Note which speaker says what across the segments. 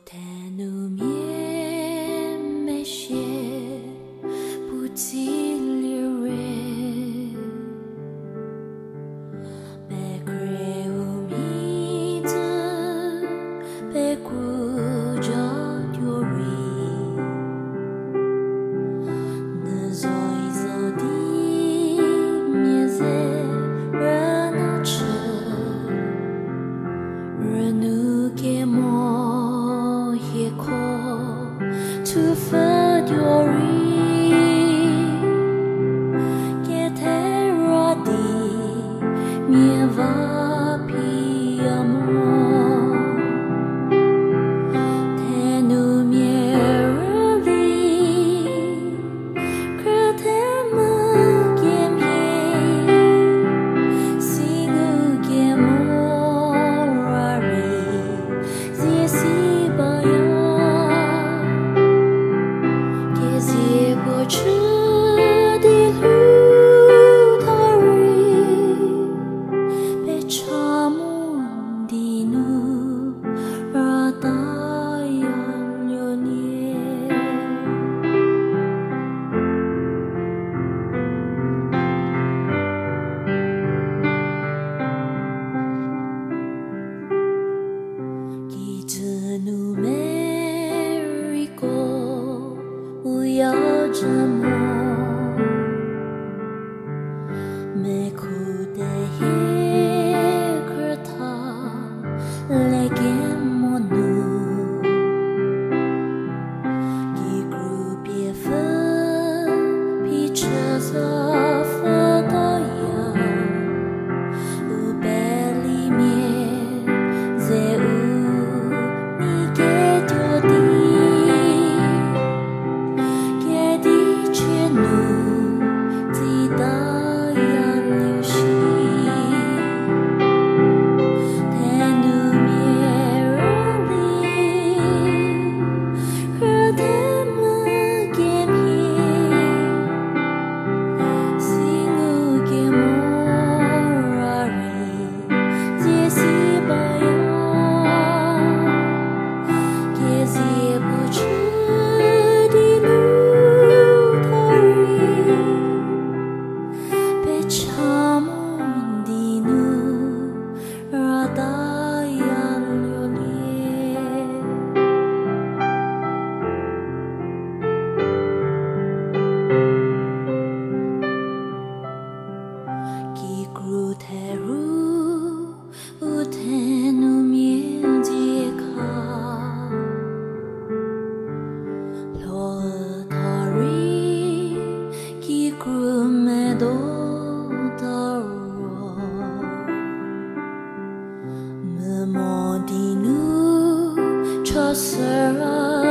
Speaker 1: Thenumia没写不记里人被kreu mi de被苦着丢那所以走的面在热闹着热怒给莫也可tu fă diori che terra di mie va piamo Thenumia rüli că te mă chemi singu chemorari zie si baya zie po chư di lu thari pe chamun di nu ra ta yan yo nie Ki Megono Tase Megono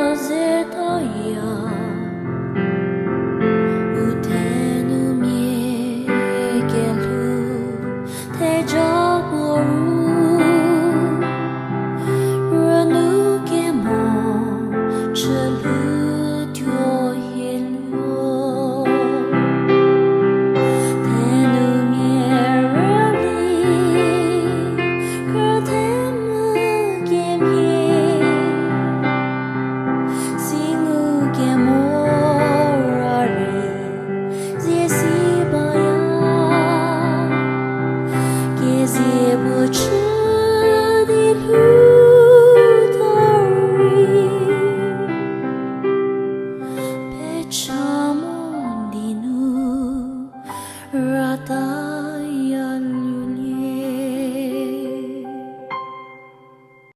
Speaker 1: Rata